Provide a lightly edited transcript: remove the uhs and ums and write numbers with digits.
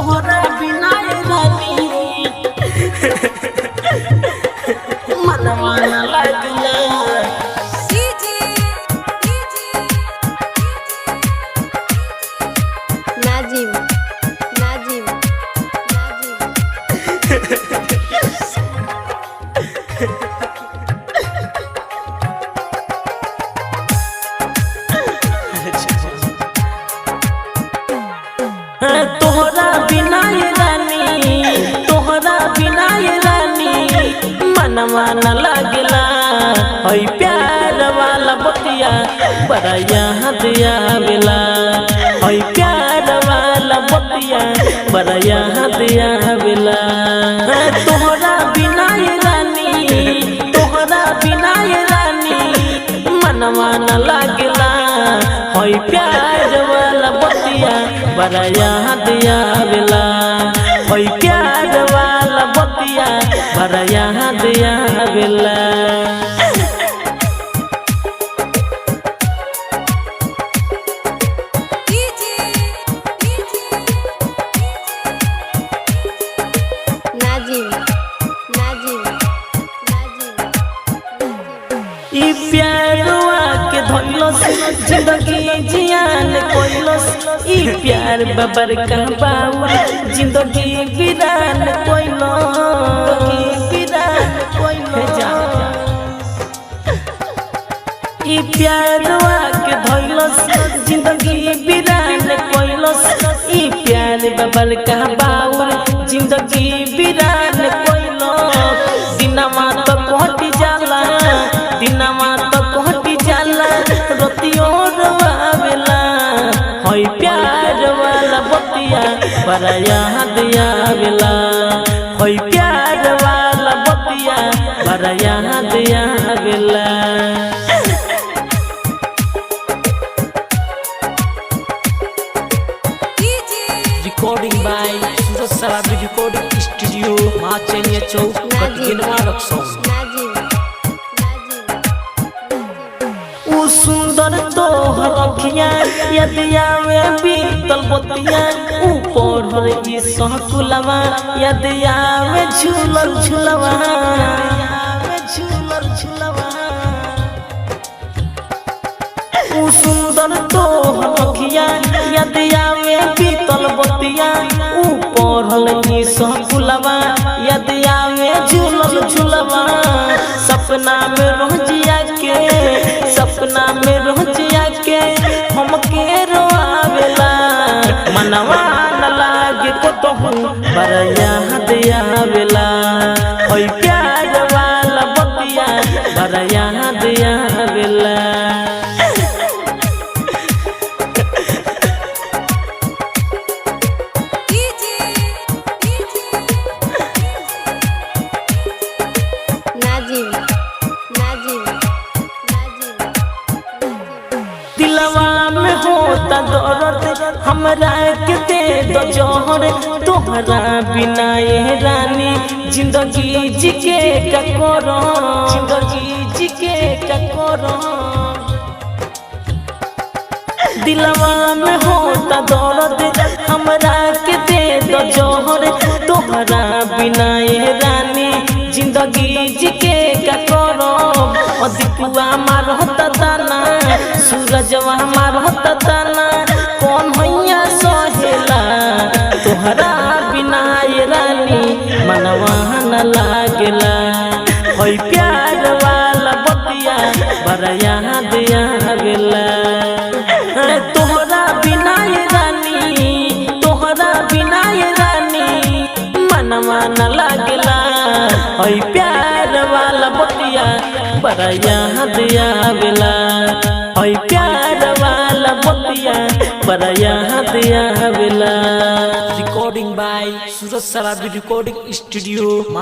तोहरा बिना रानी मनवा न लागला। नाजिम नाजिम तोहरा बिना रानी तोहरा बिना रानी मनवा न लागला। हई प्यार वाला बतिया बड़ा याद आवेला। हई प्यार वाला बतिया बड़ा याद आवेला। तोहरा बिना रानी तोहरा बिना रानी मनवा न लागला। हई प्यार वाला बतिया बड़ा याद आवेला। हई प्यार वाला बतिया बड़ा याद आवेला। नाजिम नाजिम ई प्यारवा के धइलस जिंदगी जियान कोइलस। ई प्यार बबर कहबावा जिंदगी वीरान कोइलस। ई प्यारवा के धइलस जिंदगी वीरान कोइलस। ई प्यार बबर कहबावा जिंदगी वीरान कोइलस। दिनमा तो कोहटी जाला दिनमा तो कोहटी जाला रोतियो रवावेला। हई प्यार वाला बतिया बड़ा याद आवेला। हई प्यार वाला बतिया बड़ा याद आवेला। Recording by Suraj Sarabi recording studio Machaniya Chowk Katginwa Raxaul. उ सुंदर तोहर अखियाँ यद आवे बीतल बतिया। उ पढ़ल ई सहकुलवा यद आवे झूलल झूलवा। उ सुंदर तोहर अखियाँ यद आवे बीतल बतिया। उ पढ़ल ई सहकुलवा यद आवे झूलल झूलवा। सपना में रोजिया के सपना में रोजिया के हमके रोआवेला। मनवा न लागे कतहु बड़ा याद आवेला। हई प्यार वाला बतिया बड़ा याद आवेला। नाजिम नाजिम दिलवा में होता दर्द हमरा के दे दो जोहर। तोहरा बिना ये रानी जिंदगी जी के का करो जिंदगी जी के का करो। दिलवा में होता दर्द हमरा के दे दो जोहर। तोहरा बिना ये रानी जिंदगी जी के का करो। अधिकुआ मारता ताना सूरजवा मारता ताना कौन हैया सहेला। तोहरा बिना ये रानी मनवा न लागला। हई प्यार वाला बतिया बड़ा याद आवेला। तोहरा बिना ये रानी तोहरा बिना ये रानी मनवा न लागला। हई प्यार वाला बतिया बड़ा याद आवेला। हई प्यार वाला बतिया बड़ा याद आवेला। Recording by Suraj Sarabi recording studio.